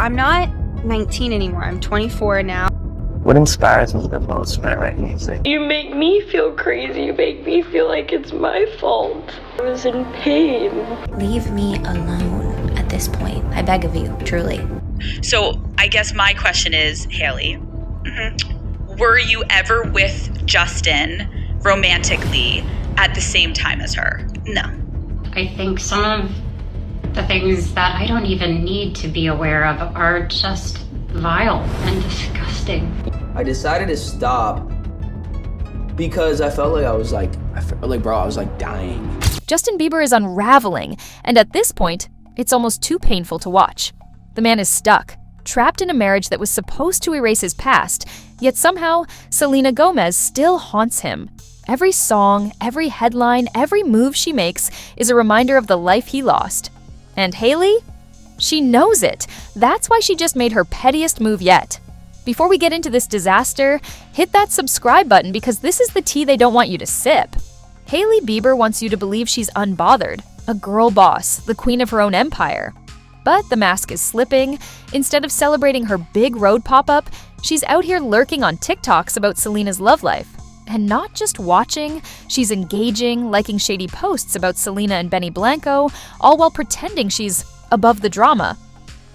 I'm not 19 anymore. I'm 24 now. What inspires me the most when I write music? You make me feel crazy. You make me feel like it's my fault. I was in pain. Leave me alone at this point. I beg of you, truly. So I guess my question is, Hailey, were you ever with Justin romantically at the same time as her? No. I think some of the things that I don't even need to be aware of are just vile and disgusting. I decided to stop because I felt like I was like dying. Justin Bieber is unraveling, and at this point, it's almost too painful to watch. The man is stuck, trapped in a marriage that was supposed to erase his past, yet somehow Selena Gomez still haunts him. Every song, every headline, every move she makes is a reminder of the life he lost. And Hailey? She knows it. That's why she just made her pettiest move yet. Before we get into this disaster, hit that subscribe button because this is the tea they don't want you to sip. Hailey Bieber wants you to believe she's unbothered, a girl boss, the queen of her own empire. But the mask is slipping. Instead of celebrating her big road pop-up, she's out here lurking on TikToks about Selena's love life. And not just watching, she's engaging, liking shady posts about Selena and Benny Blanco, all while pretending she's above the drama.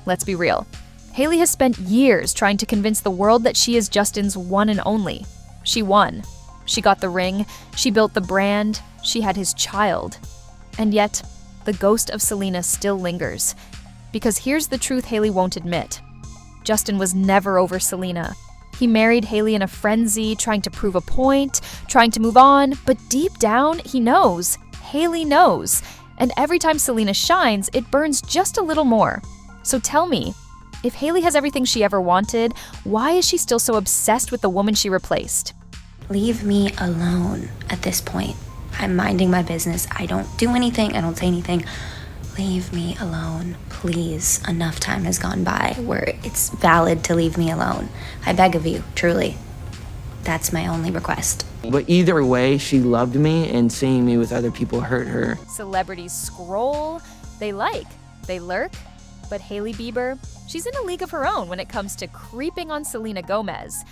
Let's be real. Hailey has spent years trying to convince the world that she is Justin's one and only. She won. She got the ring. She built the brand. She had his child. And yet, the ghost of Selena still lingers. Because here's the truth Hailey won't admit. Justin was never over Selena. He married Hailey in a frenzy, trying to prove a point, trying to move on, but deep down, he knows. Hailey knows. And every time Selena shines, it burns just a little more. So tell me, if Hailey has everything she ever wanted, why is she still so obsessed with the woman she replaced? Leave me alone at this point. I'm minding my business. I don't do anything. I don't say anything. Leave me alone, please. Enough time has gone by where it's valid to leave me alone. I beg of you, truly. That's my only request. But either way, she loved me, and seeing me with other people hurt her. Celebrities scroll, they like, they lurk, but Hailey Bieber, she's in a league of her own when it comes to creeping on Selena Gomez.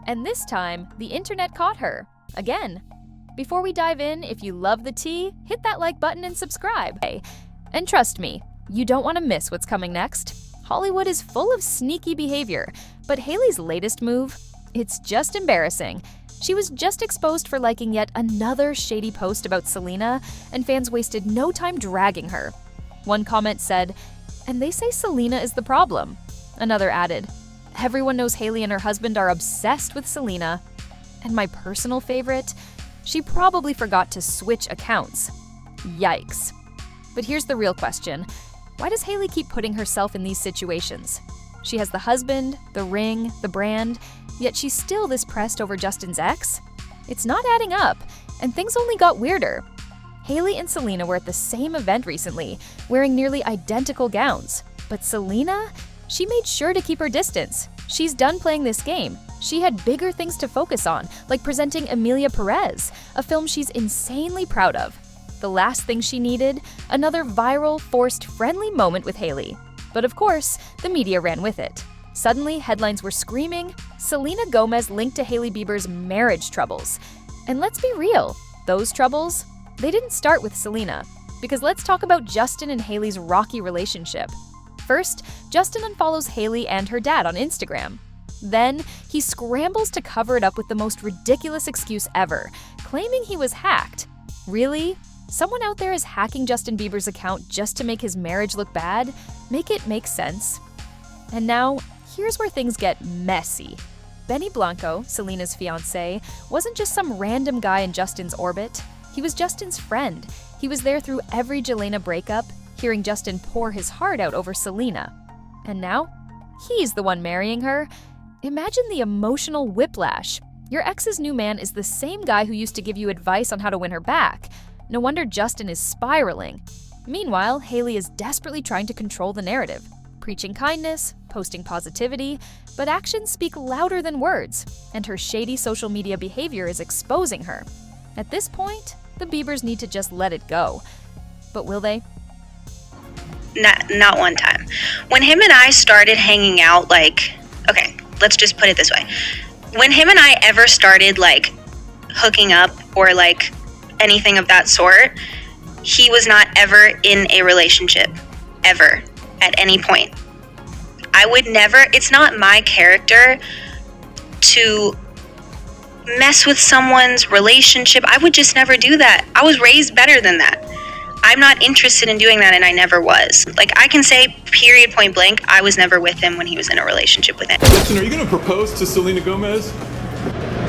And this time, the internet caught her, again. Before we dive in, if you love the tea, hit that like button and subscribe. And trust me, you don't want to miss what's coming next. Hollywood is full of sneaky behavior, but Hailey's latest move, it's just embarrassing. She was just exposed for liking yet another shady post about Selena, and fans wasted no time dragging her. One comment said, "And they say Selena is the problem." Another added, "Everyone knows Hailey and her husband are obsessed with Selena." And my personal favorite, she probably forgot to switch accounts. Yikes. But here's the real question. Why does Hailey keep putting herself in these situations? She has the husband, the ring, the brand, yet she's still this pressed over Justin's ex? It's not adding up, and things only got weirder. Hailey and Selena were at the same event recently, wearing nearly identical gowns. But Selena? She made sure to keep her distance. She's done playing this game. She had bigger things to focus on, like presenting Emilia Perez, a film she's insanely proud of. The last thing she needed, another viral, forced, friendly moment with Hailey. But of course, the media ran with it. Suddenly, headlines were screaming, Selena Gomez linked to Hailey Bieber's marriage troubles. And let's be real, those troubles, they didn't start with Selena. Because let's talk about Justin and Hailey's rocky relationship. First, Justin unfollows Hailey and her dad on Instagram. Then, he scrambles to cover it up with the most ridiculous excuse ever, claiming he was hacked. Really? Someone out there is hacking Justin Bieber's account just to make his marriage look bad? Make it make sense. And now, here's where things get messy. Benny Blanco, Selena's fiancé, wasn't just some random guy in Justin's orbit. He was Justin's friend. He was there through every Jelena breakup, hearing Justin pour his heart out over Selena. And now, he's the one marrying her. Imagine the emotional whiplash. Your ex's new man is the same guy who used to give you advice on how to win her back. No wonder Justin is spiraling. Meanwhile, Hailey is desperately trying to control the narrative, preaching kindness, posting positivity, but actions speak louder than words, and her shady social media behavior is exposing her. At this point, the Biebers need to just let it go. But will they? not one time. When him and I started hanging out, like, okay, let's just put it this way. When him and I ever started, like, hooking up or, like, anything of that sort, he was not ever in a relationship, ever, at any point. I would never, it's not my character to mess with someone's relationship. I would just never do that. I was raised better than that. I'm not interested in doing that, and I never was. Like, I can say, period, point blank, I was never with him when he was in a relationship with him. Listen, are you gonna propose to Selena Gomez?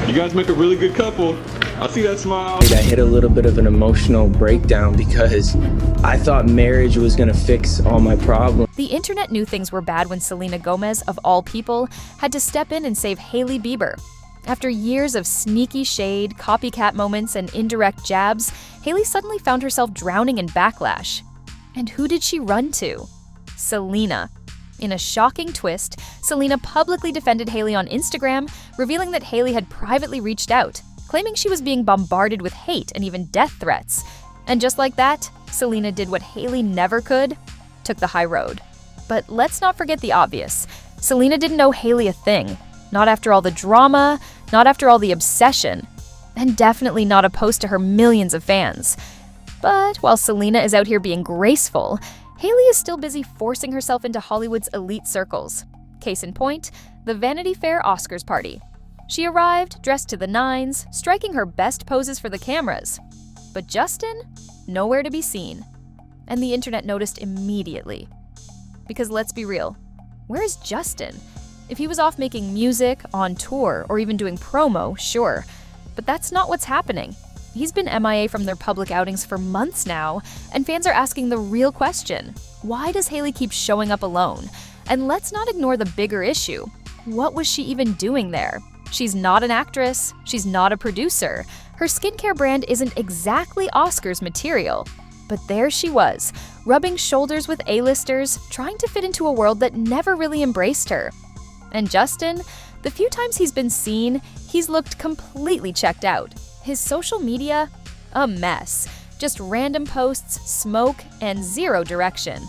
You guys make a really good couple. I see that smile. I hit a little bit of an emotional breakdown because I thought marriage was gonna fix all my problems. The internet knew things were bad when Selena Gomez, of all people, had to step in and save Hailey Bieber. After years of sneaky shade, copycat moments, and indirect jabs, Hailey suddenly found herself drowning in backlash. And who did she run to? Selena. In a shocking twist, Selena publicly defended Hailey on Instagram, revealing that Hailey had privately reached out, claiming she was being bombarded with hate and even death threats. And just like that, Selena did what Hailey never could, took the high road. But let's not forget the obvious. Selena didn't owe Hailey a thing. Not after all the drama, not after all the obsession, and definitely not opposed to her millions of fans. But while Selena is out here being graceful, Hailey is still busy forcing herself into Hollywood's elite circles. Case in point, the Vanity Fair Oscars party. She arrived, dressed to the nines, striking her best poses for the cameras. But Justin? Nowhere to be seen. And the internet noticed immediately. Because let's be real, where is Justin? If he was off making music, on tour, or even doing promo, sure. But that's not what's happening. He's been MIA from their public outings for months now, and fans are asking the real question. Why does Hailey keep showing up alone? And let's not ignore the bigger issue. What was she even doing there? She's not an actress. She's not a producer. Her skincare brand isn't exactly Oscars material. But there she was, rubbing shoulders with A-listers, trying to fit into a world that never really embraced her. And Justin, the few times he's been seen, he's looked completely checked out. His social media, a mess. Just random posts, smoke, and zero direction.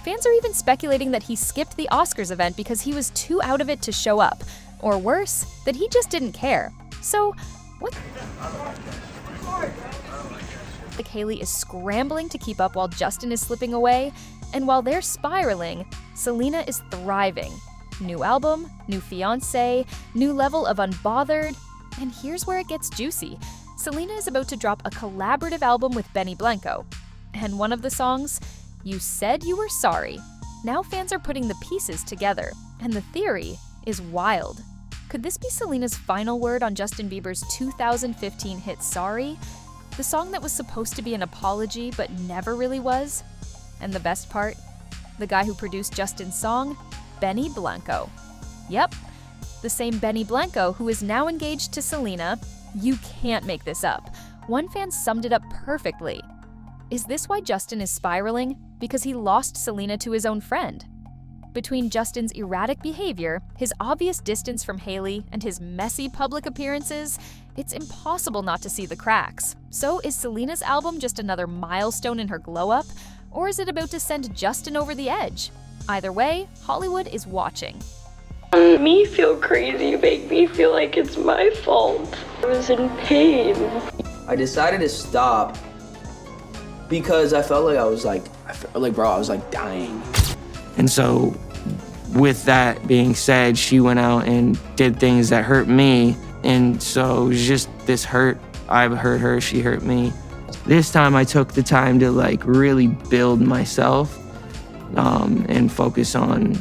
Fans are even speculating that he skipped the Oscars event because he was too out of it to show up. Or worse, that he just didn't care. So, what? Like Hailey is scrambling to keep up while Justin is slipping away, and while they're spiraling, Selena is thriving. New album, new fiancé, new level of unbothered, and here's where it gets juicy. Selena is about to drop a collaborative album with Benny Blanco. And one of the songs, You Said You Were Sorry. Now fans are putting the pieces together, and the theory is wild. Could this be Selena's final word on Justin Bieber's 2015 hit Sorry? The song that was supposed to be an apology but never really was? And the best part? The guy who produced Justin's song? Benny Blanco. Yep, the same Benny Blanco who is now engaged to Selena. You can't make this up. One fan summed it up perfectly. Is this why Justin is spiraling? Because he lost Selena to his own friend. Between Justin's erratic behavior, his obvious distance from Hailey, and his messy public appearances, it's impossible not to see the cracks. So is Selena's album just another milestone in her glow-up? Or is it about to send Justin over the edge? Either way, Hollywood is watching. Me feel crazy, you make me feel like it's my fault. I was in pain. I decided to stop because I felt like I was like, bro, I was like dying. And so with that being said, she went out and did things that hurt me. And so it was just this hurt. I hurt her, she hurt me. This time I took the time to like really build myself and focus on,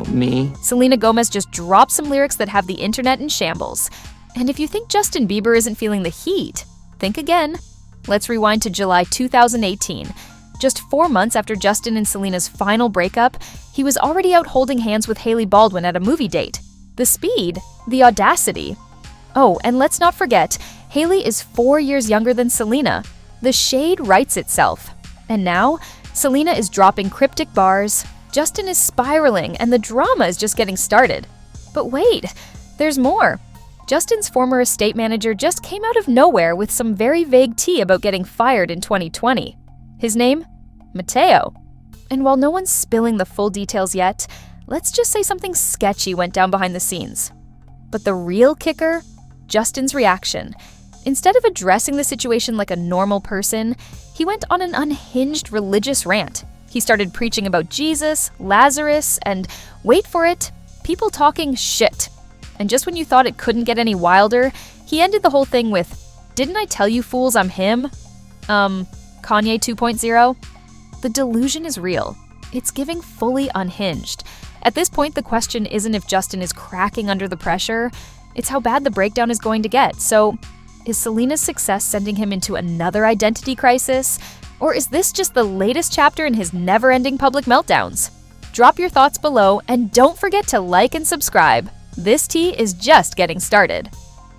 me. Selena Gomez just dropped some lyrics that have the internet in shambles. And if you think Justin Bieber isn't feeling the heat, think again. Let's rewind to July 2018. Just 4 months after Justin and Selena's final breakup, he was already out holding hands with Hailey Baldwin at a movie date. The speed, the audacity. Oh, and let's not forget, Hailey is 4 years younger than Selena. The shade writes itself. And now, Selena is dropping cryptic bars, Justin is spiraling, and the drama is just getting started. But wait, there's more. Justin's former estate manager just came out of nowhere with some very vague tea about getting fired in 2020. His name? Mateo. And while no one's spilling the full details yet, let's just say something sketchy went down behind the scenes. But the real kicker? Justin's reaction. Instead of addressing the situation like a normal person, he went on an unhinged religious rant. He started preaching about Jesus, Lazarus, and, wait for it, people talking shit. And just when you thought it couldn't get any wilder, he ended the whole thing with, "Didn't I tell you fools I'm him?" Kanye 2.0? The delusion is real. It's giving fully unhinged. At this point, the question isn't if Justin is cracking under the pressure, it's how bad the breakdown is going to get. So, is Selena's success sending him into another identity crisis? Or is this just the latest chapter in his never-ending public meltdowns? Drop your thoughts below, and don't forget to like and subscribe. This tea is just getting started.